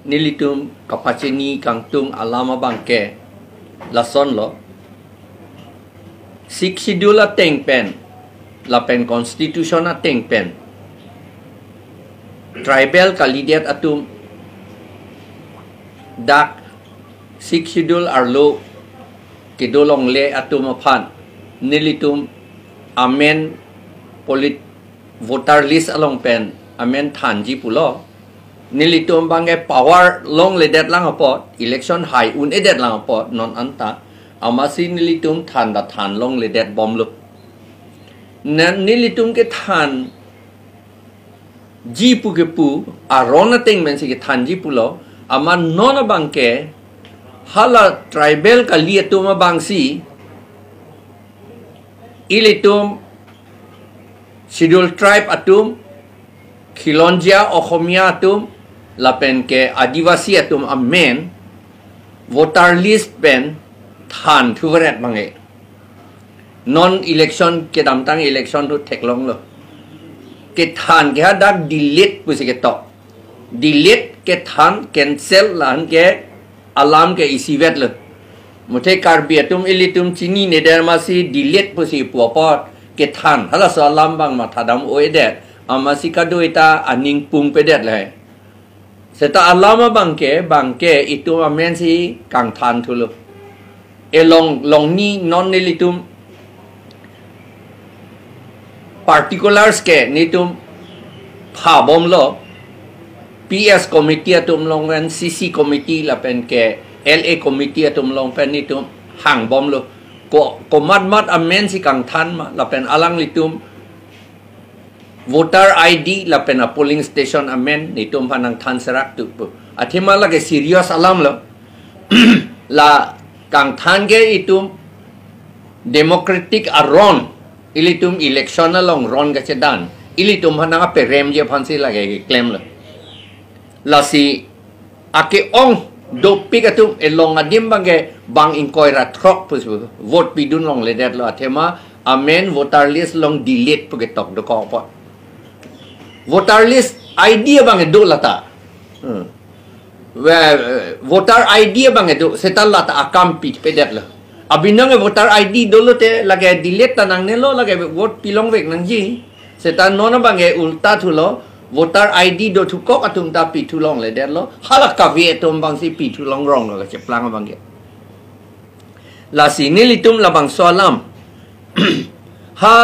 nilitum kapaceni kangtung alama bangke lason lo sik schedule a teng pen la pen constitution a teng pen tribal kalidiat atum dak sik schedule arlo kedo long le atum aphan nilitum amen polit voter list along pen amen thanji pulo nilitum bange power long le det lang apot election high un edet lang apot non anta amasi nilitum than da than long le det bom lu nan nilitum ke than ji pu ke pu arona teng men si ke than ji pulo ama non bangke hala tribal ka liatum bangsi ilitum schedule tribe atum khilonjia okhomia atum lapen ke adivasi atum amen voter list pen than thuret bange non election ke damtang election tu theklong lo ke than ke dak delete pusi ke to delete ke than cancel lan ke alarm ke isivet lo muthe karbi atum ilitum chini nedermasi delete pusi popot ke than hala so alarm bang ma thadam oedet amasi kadoita aning pung pedet lai seta alama bangke itu amen si kang than thulu long ni non nilitum particulars ke nitum pha bom lo PS committee atum long wen CC committee la pen ke LA committee atum long pen nitum hang bom lo ko mat amen si kang than ma la pen alang litum voter ID la pen a polling station amen nitum panang than serak tu athima la ke serious alam lo la kang than ke itum democratic aron ilitum election along ron ga chedan ilitum hananga perem je phansi lage claim lo la si ake ong do pigatum elong adim bange bang inkoira throk pus vote bidun long le dat lo athema amen voter list long delete pugetok do ko pot voter list idea bange do lata voter ID bang itu setelah tak akam pit pedet lah abinang voter ID dulu te lagi delete tanang nelo lagi vote pilong vek nang ji setan nona bang ulta tu lo voter ID do tu kok atum ta pi tu long le det lo halak ka vi etum bang si pi tu long rong lo kaceplang bang ge la sini litum la bang soalam ha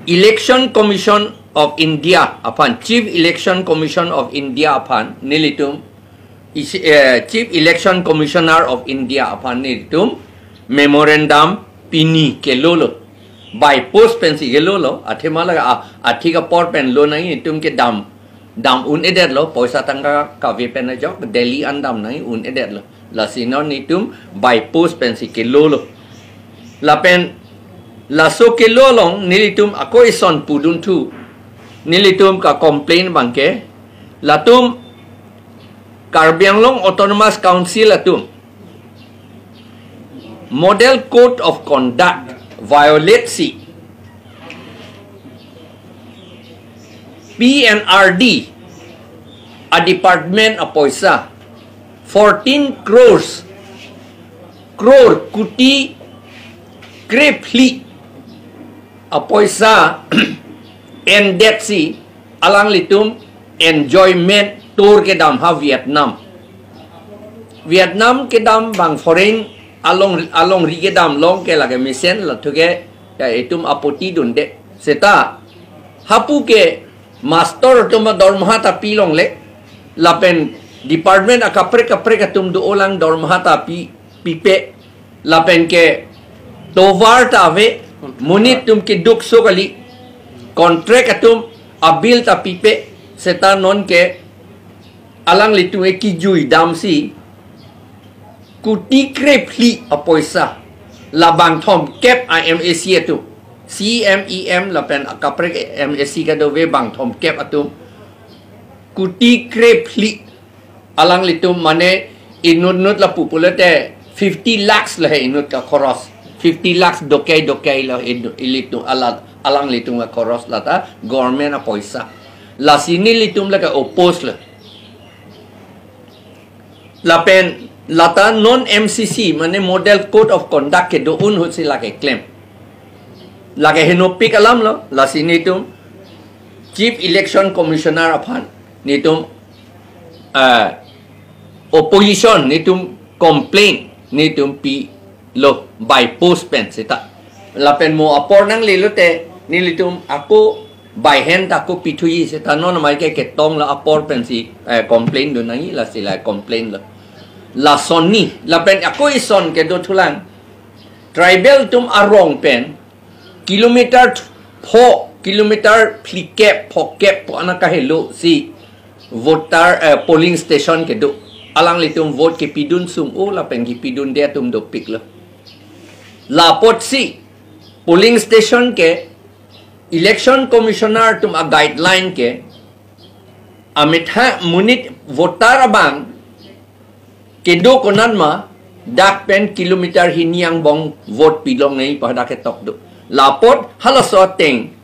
election commission of India upon Chief Election Commission of India upon nilitum Chief Election Commissioner of India upon nilitum memorandum pini ke lolo by post pensi ke lolo athema la athika por pen lo nai tum ke dam un edet lo poisa tangka ka ve pen jok Delhi andam nai un edet lo la sino nitum by post pensi ke lolo la pen la so ke lolong nilitum ako ison pudun tu nilitum ka complain bangke latum Karbianglong Autonomous Council atum Model Code of Conduct violate si PNRD a department of poisa 14 crore kuti krepli a poisa endet si alang litum enjoyment tour ke dam ha Vietnam ke dam bang foreign along ri ke dam long ke lage misen la thuke ya itum apoti dunde seta hapu ke master tum dormha ta pilong le lapen department akapre tum do olang dormha ta pipe lapen ke tovar ta ve munit tum ke duk so kali contract atum abil ta pipe seta non ke alang litu ki jui dam si kuti krepli apoisa labang thom kep IMAC atu CMEM lapen akaprek MAC ka do ve bang thom kep atu kuti krepli alang litu mane inut la populate 50 lakhs la inut ka khoros 50 lakhs dokai la ilitu alang litu ka khoros lata government apoisa la sini litum la ka oppose la lapen lata non MCC mane model code of conduct ke do un hut sila ke claim lage henopik alam lo la sini tum chief election commissioner aphan nitum opposition nitum complaint nitum pi lo by post pen sita lapen mo apor nang lilote nilitum aku by hand aku pitui sita non mai ke tong la apor pen si complaint do nangi la sila complaint la sonni lapen aku ison ke do tulang tribal tum arong pen kilometer 4 kilometer plikep pokep po anak kahelo si voter polling station ke do alang litum vote ke pidun sum o la pen ki pidun dia tum do pik lo la pot si polling station ke election commissioner tum a guideline ke amitha munit voter abang ke do konan ma dak pen kilometer hiniang bong vote pilong nei pada ke tok do lapot halaso teng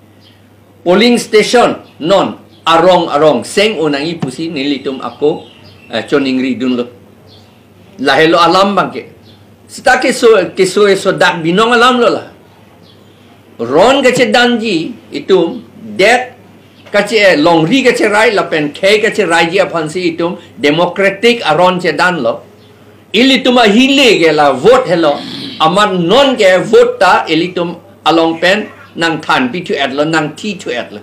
polling station non arong seng unangi pusi nilitum ako choningri dun lo lahelo alam bangke sita ke so dak binong alam lo la ron gache danji itum det kache longri gache rai la pen ke gache rai ji aphansi itum democratic aron che dan lo ilitum a hile gela vote hello aman non ke vote ta ilitum along pen nang than pi to at lo nang ti to at lo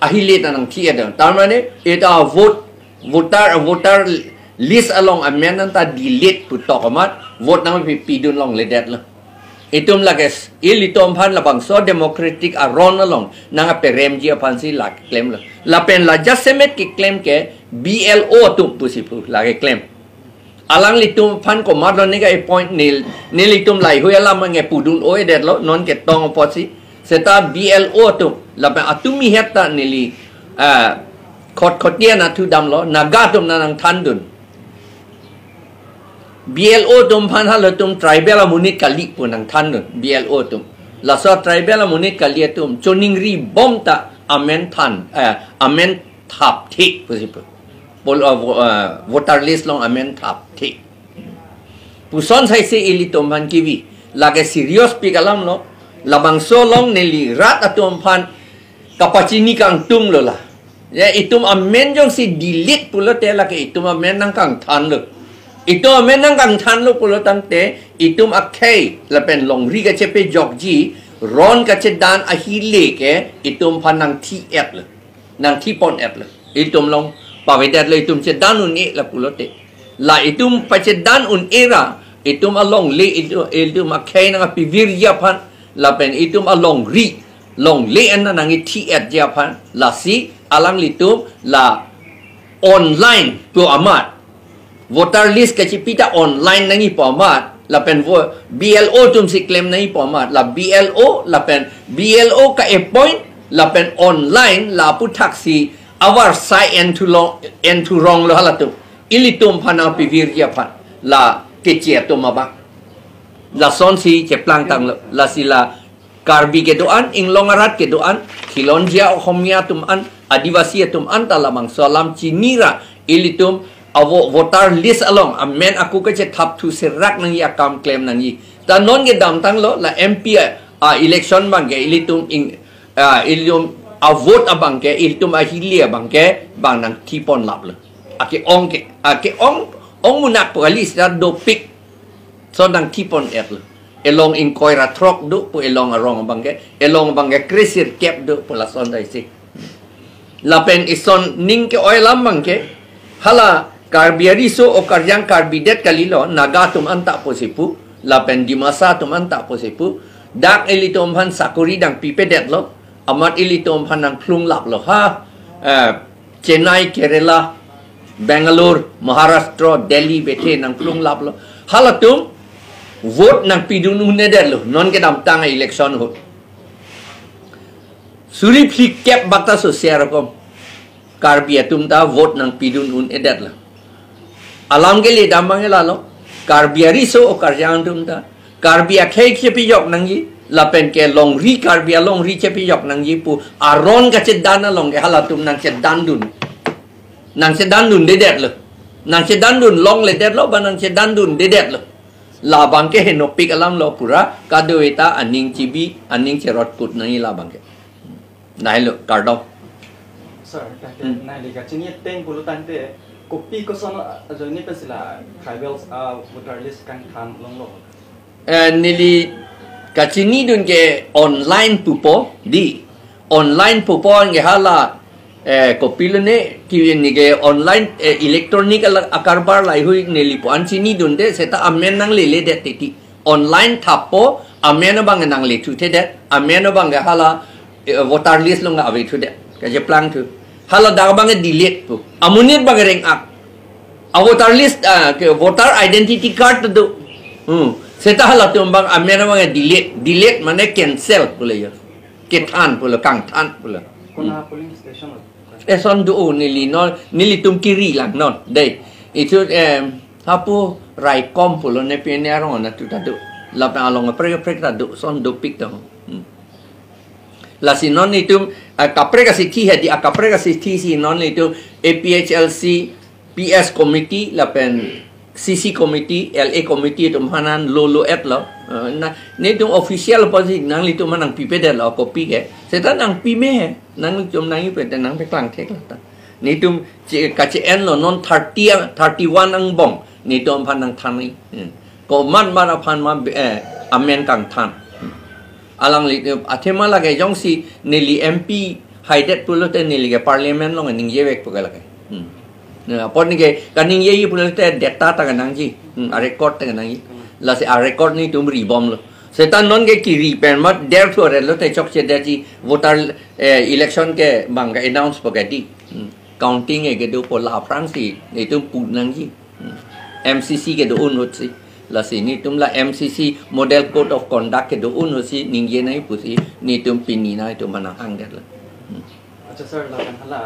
ahile ta nang ti at tar mane eta voter list along amendment ta delete pu tok amat vote nang pi dun long le dat lo itum lages ilitum phan la bang so democratic aron along nang perem ji aphan si la claim lo la pen la jasemet ki claim ke BLO tu pusipu la ke claim alang litum phan ko madlo ni ga point nil litum lai hoyala mange pudun oe det lo non ke tong posi seta BLO tu la pa atumi heta nili khotia na thu dam lo naga tum nanang thandun BLO tum phan hal tum tribal munit kali punang thandun BLO tum la so tribal munit kali tum choningri bom ta amen than amen thap thik pusipu voter list long amen thap thik puson sai se ilitum phan kiwi lage serious pikalam lo labang so long neli rat atum phan kapachini kang tum lo la ya itum amen jong si delete pulo te lage itum amen nang kang than lo itum amen nang kang than lo pulo tang te itum akhei la pen long ri ga chepe jokji ron ka che dan a hile ke itum phan nang thi et lo nang thi pon et lo itum long pawedat le itum che dan un e la pulote la itum pa che dan un era itum along le itum akhei na pivir ya phan la pen itum along le an na nang thi at ya phan la si alang litum la online pu amat voter list ka chipita online nangi po amat la pen BLO tum si claim nangi po amat la BLO la pen BLO ka e point la pen online la pu taksi our side and to wrong lo halatu ilitum phana pivir ya phan la kechia to maba la son si keplangtang la sila karbi ke doan inglong arat ke doan khilonjia khomia tum an adivasi tum an talamang salam chinira ilitum avo voter list along amen aku ke che thap thu serak nang ya kam claim nang yi ta non ge dam tang lo la MP election bang ge ilitum ilitum a vote abang ke ilitum a hilia bang ke bang nang tipon lap lo ake ong munak polis da do pik so nang tipon et lo elong in koira trok do pu elong arong bang ke elong bang ke krisir kep do pu la son dai si lapen ison ning ke oilam bang ke hala karbiari so o karyang karbidet kalilo nagatum anta posipu lapen dimasa tum anta posipu dak elitom han sakuri dang pipedet lo amat ilitom hanang plung lap lo ha Chennai Kerala Bangalore Maharashtra Delhi bete nang plung lap lo halatum vote nang pidun uneder lo non ke dam tang election ho suri flik kep bata so serakom karbiatum ta vote nang pidun uneder lo alam ke le damang la lo karbiari so o karyang tum ta karbia khei chepi yok nang yi lapen ke long ri karbia long ri chepi yok nang yi pu aron ka che dana long ke halatum nang che dandun de det lo nang cedandun long ledet lo banang cedandun dedet lo la bangke henopik alam lo pura kado eta aning cibi aning cerot kut nai la bangke nai lo kardo sir nai liga chini teng pulutan te kopi ko sono joni pesila tribals voter list kan tham long lo nili kachini dun ke online pupo di online pupo nge hala kopi lo ne ki ni ke online electronic akarbar lai hui nili po anchini dun de seta amen nang le de ti online thapo amen bang nang le thu te de amen bang ga hala voter list lo nga ave thu de kacheplangthu hala da bang delete pu amunit bang reng ak a voter list ke voter identity card do seta hala tu bang amen bang delete mane cancel pula ya ketan pula kang than pula kona polling station son do nili tum kiri lang non dei itu hapu rai kom pula ne penero na tu tadu la pa along prek tadu son do pik to la si non itu kapreka si thi hedi kapreka si thi si non itu APHLC PS committee la pen CC committee LA committee tu hanan lolo et lo na ni tu official posi nang li tu manang pipe de lo copy ke setan nang pi me nang chom nang pe nang pe klang thek la ta ni tu ka che en lo non 30 31 ang bong ni tu phan nang than ni ko man ma phan ma amen kang than alang li athema la ke jong si ni li MP haidet pulo te ni li ke parliament lo ning ye vek pukala ke pon ni ke kaning ye pulo te data ta kanang ji record ta kanang ji la se record ni tum ri bom lo setan non ke ki ri pen ma der thu re lo te chok che de ji voter election ke bang ka announce pagadi counting ke do po la fransi ni tum pu nang ji MCC ke do un hot si la si ni tum la MCC model code of conduct ke do un hot si ning ye nai pu si ni tum pin ni na tum manang hang der la acha sir la kan hala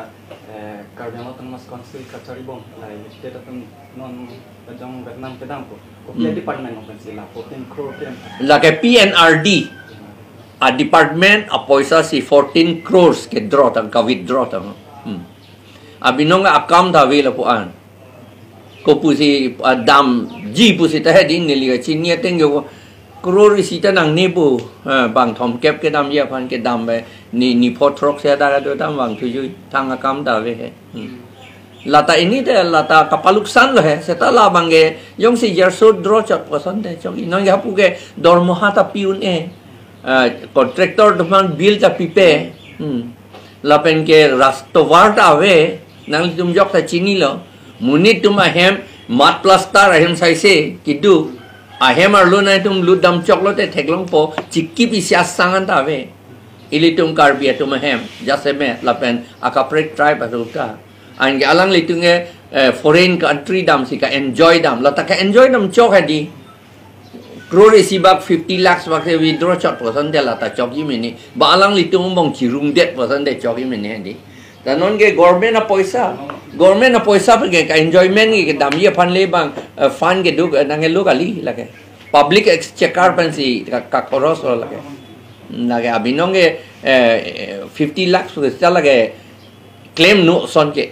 karbiang tang mas council kachari bom lai state atam non jong vietnam pedam ko department of sila 14 crore kem la ke PNRD a department a poisa si 14 crores ke draw tang ka withdraw tang abinong account da we la po an ko pu si dam ji pu si ta hedin ni li chi nie teng yo crore si ta nang ne bu bang thom kep ke dam ye phan ke dam be ni potrok se da do tam wang thu ju thang account da we he lata ini te lata kapaluksan lo he seta la bange yong si yerso draw chot poson de chok inong ya pu ke dormo hata piun contractor dman bill ta pipe la pen ke rastovar ta we nang tum jok ta chini lo munit tum ahem mat plaster ahem sai se kidu ahem ar lo na tum ludam chok lo te theklong po chikki pi sia sangan ta we ilitum karbia tum ahem jase me la pen akaprek tribe aruka ang alang litunge foreign country dam si ka enjoy dam la ta ka enjoy dam chok hadi crore si bak 50 lakhs bak se withdraw chot person de la ta chok yi mini ba alang litung bong chirung det person de chok yi mini hadi ta non ge government na poisa pe ka enjoyment ge dam ye phan le bang fund ge du nang lo kali la ke public exchequer pen si ka koros la ke na ge abinong ge 50 lakhs se la ke claim no son ke